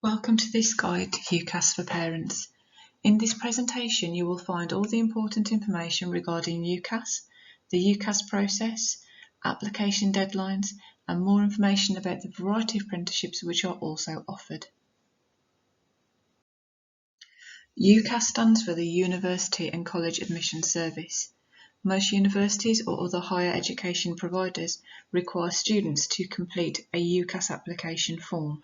Welcome to this guide to UCAS for parents. In this presentation you will find all the important information regarding UCAS, the UCAS process, application deadlines and more information about the variety of apprenticeships which are also offered. UCAS stands for the University and College Admission Service. Most universities or other higher education providers require students to complete a UCAS application form.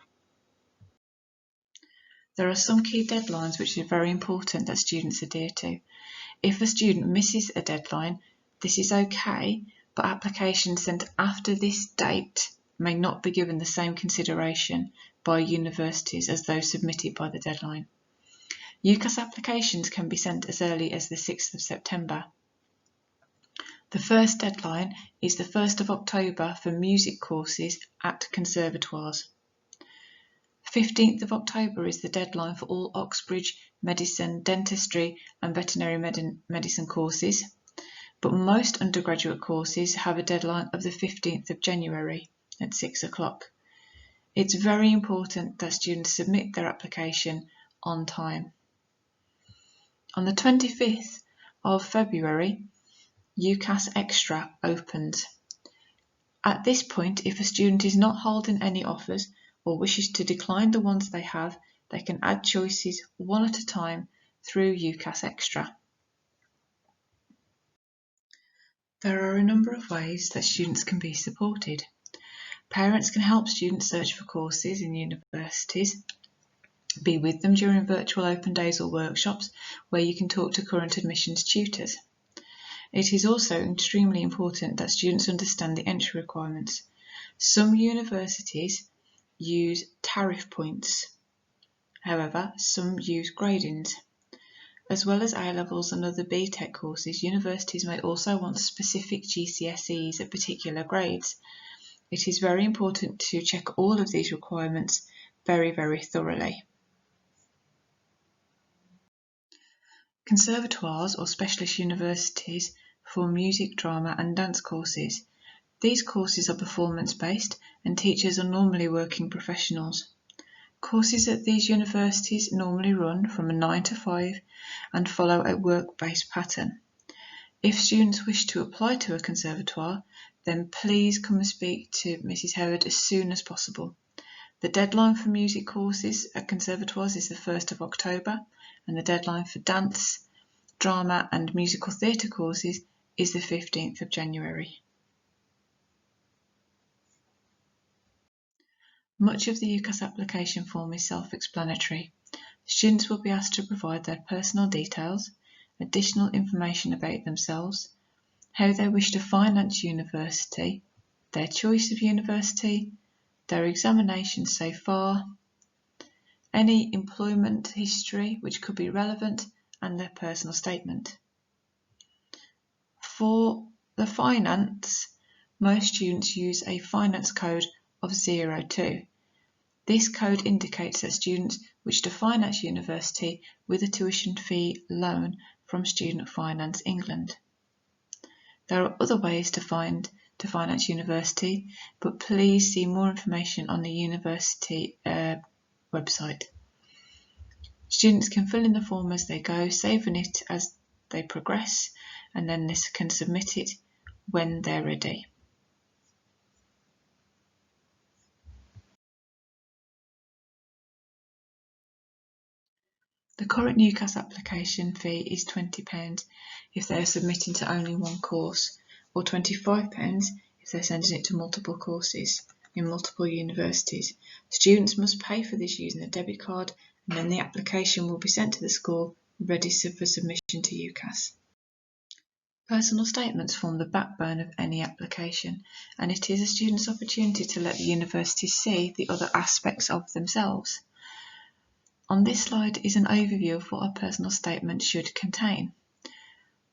There are some key deadlines which are very important that students adhere to. If a student misses a deadline, this is okay, but applications sent after this date may not be given the same consideration by universities as those submitted by the deadline. UCAS applications can be sent as early as the 6th of September. The first deadline is the 1st of October for music courses at Conservatoires. 15th of October is the deadline for all Oxbridge, medicine, dentistry and veterinary medicine courses, but most undergraduate courses have a deadline of the 15th of January at 6 o'clock. It's very important that students submit their application on time. On the 25th of February, UCAS Extra opens. At this point, if a student is not holding any offers or wishes to decline the ones they have, they can add choices one at a time through UCAS Extra. There are a number of ways that students can be supported. Parents can help students search for courses in universities, be with them during virtual open days or workshops where you can talk to current admissions tutors. It is also extremely important that students understand the entry requirements. Some universities use tariff points. However, some use gradings. As well as A-levels and other BTEC courses, universities may also want specific GCSEs at particular grades. It is very important to check all of these requirements very thoroughly. Conservatoires or specialist universities for music, drama and dance courses. These courses are performance-based and teachers are normally working professionals. Courses at these universities normally run from 9 to 5 and follow a work-based pattern. If students wish to apply to a conservatoire, then please come and speak to Mrs. Howard as soon as possible. The deadline for music courses at conservatoires is the 1st of October and the deadline for dance, drama and musical theatre courses is the 15th of January. Much of the UCAS application form is self-explanatory. Students will be asked to provide their personal details, additional information about themselves, how they wish to finance university, their choice of university, their examinations so far, any employment history which could be relevant, and their personal statement. For the finance, most students use a finance code of 02. This code indicates that students wish to finance university with a tuition fee loan from Student Finance England. There are other ways to finance university, but please see more information on the university website. Students can fill in the form as they go, saving it as they progress, and then this can submit it when they're ready. The current UCAS application fee is £20 if they are submitting to only one course, or £25 if they're sending it to multiple courses in multiple universities. Students must pay for this using a debit card, and then the application will be sent to the school ready for submission to UCAS. Personal statements form the backbone of any application, and it is a student's opportunity to let the university see the other aspects of themselves. On this slide is an overview of what a personal statement should contain.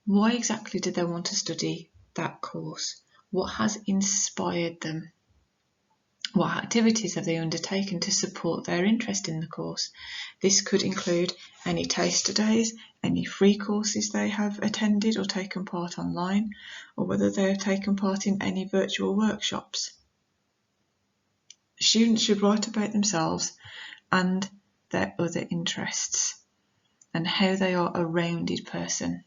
Why exactly did they want to study that course? What has inspired them? What activities have they undertaken to support their interest in the course? This could include any taster days, any free courses they have attended or taken part online, or whether they have taken part in any virtual workshops. Students should write about themselves and their other interests, and how they are a rounded person.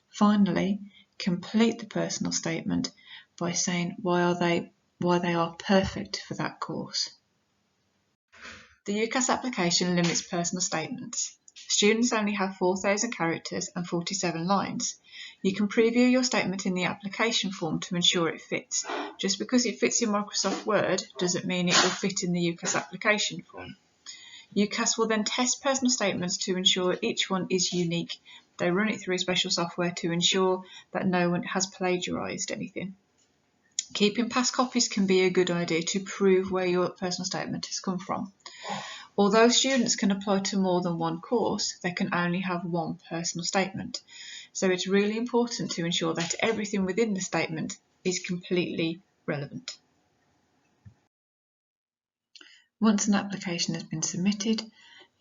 Finally, complete the personal statement by saying why they are perfect for that course. The UCAS application limits personal statements. Students only have 4,000 characters and 47 lines. You can preview your statement in the application form to ensure it fits. Just because it fits in Microsoft Word doesn't mean it will fit in the UCAS application form. UCAS will then test personal statements to ensure each one is unique. They run it through special software to ensure that no one has plagiarised anything. Keeping past copies can be a good idea to prove where your personal statement has come from. Although students can apply to more than one course, they can only have one personal statement. So it's really important to ensure that everything within the statement is completely relevant. Once an application has been submitted,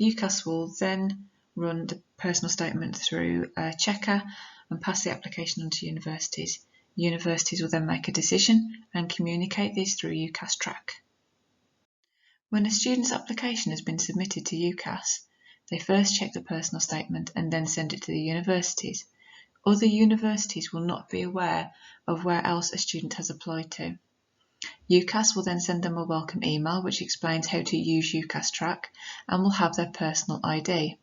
UCAS will then run the personal statement through a checker and pass the application on to universities. Universities will then make a decision and communicate this through UCAS Track. When a student's application has been submitted to UCAS, they first check the personal statement and then send it to the universities. Other universities will not be aware of where else a student has applied to. UCAS will then send them a welcome email which explains how to use UCAS Track and will have their personal ID.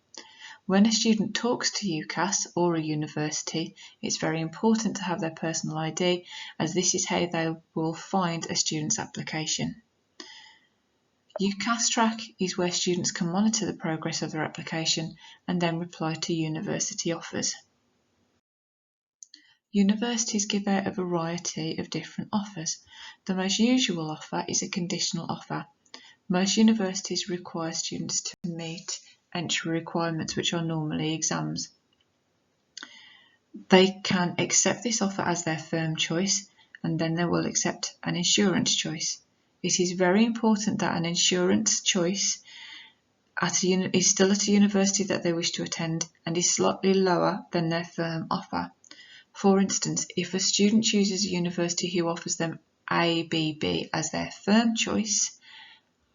When a student talks to UCAS or a university, it's very important to have their personal ID, as this is how they will find a student's application. UCAS Track is where students can monitor the progress of their application and then reply to university offers. Universities give out a variety of different offers. The most usual offer is a conditional offer. Most universities require students to meet entry requirements, which are normally exams. They can accept this offer as their firm choice, and then they will accept an insurance choice. It is very important that an insurance choice is still at a university that they wish to attend and is slightly lower than their firm offer. For instance, if a student chooses a university who offers them ABB as their firm choice,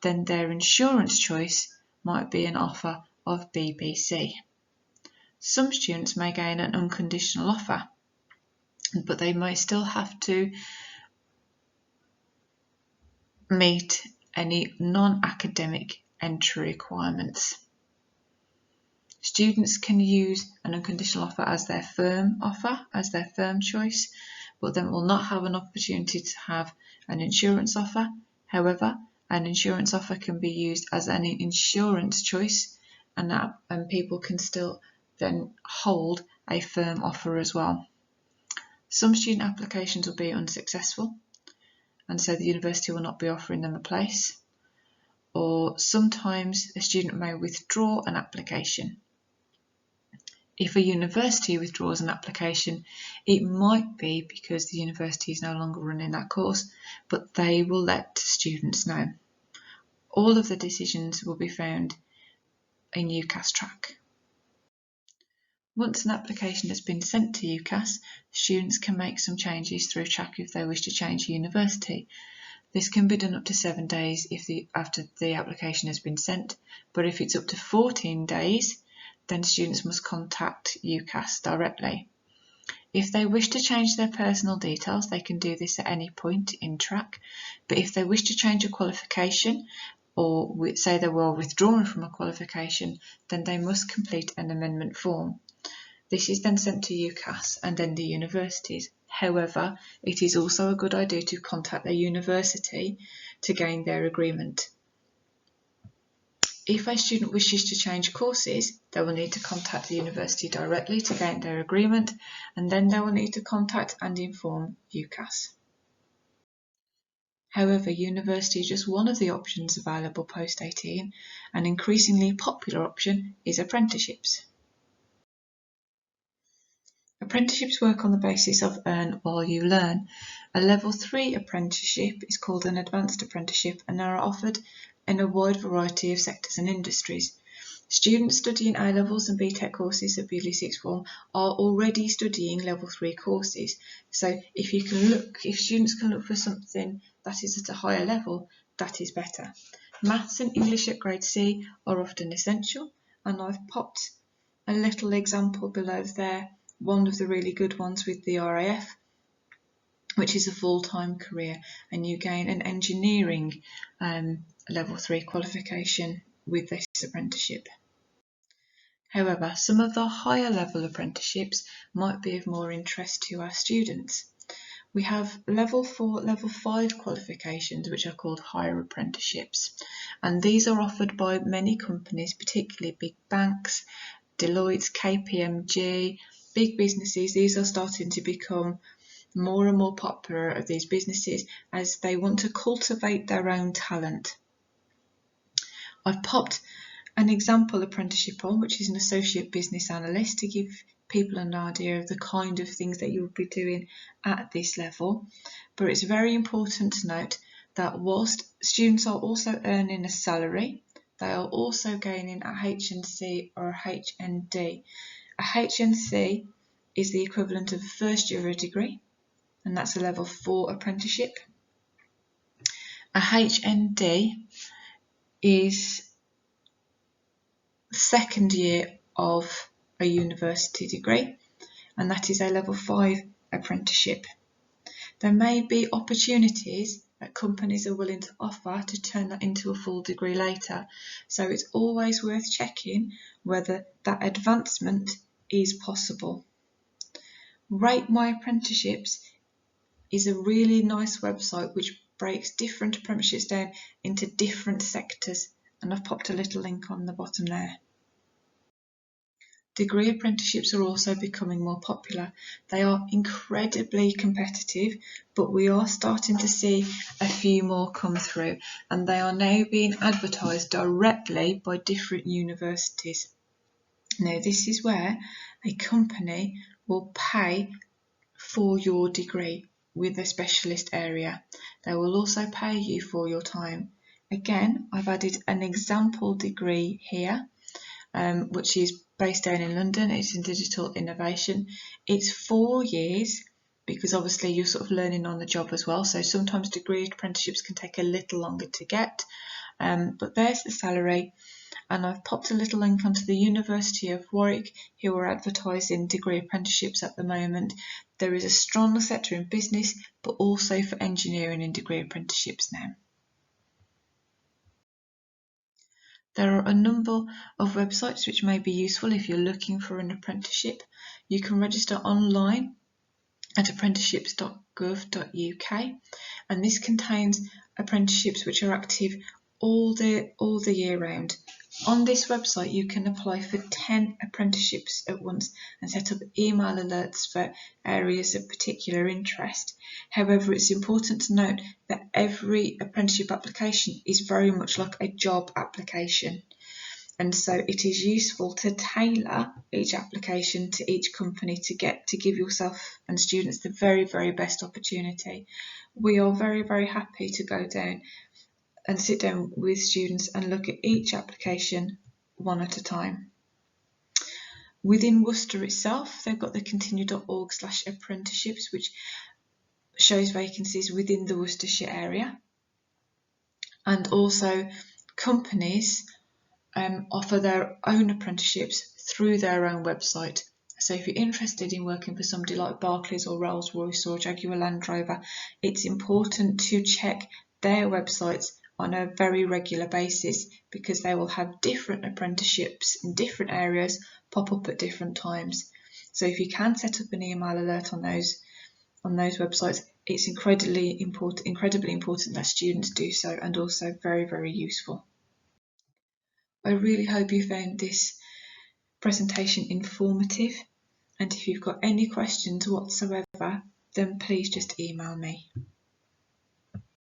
then their insurance choice might be an offer of BBC. Some students may gain an unconditional offer, but they may still have to meet any non-academic entry requirements. Students can use an unconditional offer as their firm choice, but then will not have an opportunity to have an insurance offer. However, an insurance offer can be used as an insurance choice, and people can still then hold a firm offer as well. Some student applications will be unsuccessful, and so the university will not be offering them a place. Or sometimes a student may withdraw an application. If a university withdraws an application, it might be because the university is no longer running that course, but they will let students know. All of the decisions will be found in UCAS Track. Once an application has been sent to UCAS, students can make some changes through Track if they wish to change university. This can be done up to 7 days after the application has been sent, but if it's up to 14 days, then students must contact UCAS directly. If they wish to change their personal details, they can do this at any point in Track, but if they wish to change a qualification, or say they were withdrawn from a qualification, then they must complete an amendment form. This is then sent to UCAS and then the universities. However, it is also a good idea to contact the university to gain their agreement. If a student wishes to change courses, they will need to contact the university directly to gain their agreement, and then they will need to contact and inform UCAS. However, university is just one of the options available post-18. An increasingly popular option is apprenticeships. Apprenticeships work on the basis of earn while you learn. A level 3 apprenticeship is called an advanced apprenticeship and are offered in a wide variety of sectors and industries. Students studying A-levels and BTEC courses at Bewdley Sixth Form are already studying level 3 courses. So if students can look for something that is at a higher level, that is better. Maths and English at grade C are often essential, and I've popped a little example below there, one of the really good ones with the RAF, which is a full-time career, and you gain an engineering level 3 qualification with this apprenticeship. However, some of the higher level apprenticeships might be of more interest to our students. We have level 4, level 5 qualifications, which are called higher apprenticeships, and these are offered by many companies, particularly big banks, Deloitte, KPMG, big businesses. These are starting to become more and more popular of these businesses as they want to cultivate their own talent. I've popped an example apprenticeship on, which is an associate business analyst, to give people an idea of the kind of things that you'll be doing at this level. But it's very important to note that whilst students are also earning a salary, they are also gaining a HNC or a HND. A HNC is the equivalent of a first year of a degree, and that's a level 4 apprenticeship. A HND is the second year of a university degree, and that is a level 5 apprenticeship. There may be opportunities that companies are willing to offer to turn that into a full degree later, so it's always worth checking whether that advancement is possible. Rate My Apprenticeships is a really nice website which breaks different apprenticeships down into different sectors, and I've popped a little link on the bottom there. Degree apprenticeships are also becoming more popular. They are incredibly competitive, but we are starting to see a few more come through, and they are now being advertised directly by different universities. Now, this is where a company will pay for your degree with a specialist area. They will also pay you for your time. Again, I've added an example degree here, which is based down in London. It's in digital innovation. It's 4 years because obviously you're sort of learning on the job as well. So sometimes degree apprenticeships can take a little longer to get. But there's the salary. And I've popped a little link onto the University of Warwick, who are advertising degree apprenticeships at the moment. There is a strong sector in business, but also for engineering and degree apprenticeships now. There are a number of websites which may be useful if you're looking for an apprenticeship. You can register online at apprenticeships.gov.uk, and this contains apprenticeships which are active all the year round. On this website you can apply for 10 apprenticeships at once and set up email alerts for areas of particular interest. However, it's important to note that every apprenticeship application is very much like a job application, and so it is useful to tailor each application to each company to give yourself and students the very, very best opportunity. We are very, very happy to go down and sit down with students and look at each application one at a time. Within Worcester itself, they've got the continue.org/apprenticeships, which shows vacancies within the Worcestershire area. And also companies offer their own apprenticeships through their own website. So if you're interested in working for somebody like Barclays or Rolls-Royce or Jaguar Land Rover, it's important to check their websites on a very regular basis, because they will have different apprenticeships in different areas pop up at different times. So if you can set up an email alert on those websites, it's incredibly important that students do so, and also very, very useful. I really hope you found this presentation informative, and if you've got any questions whatsoever, then please just email me.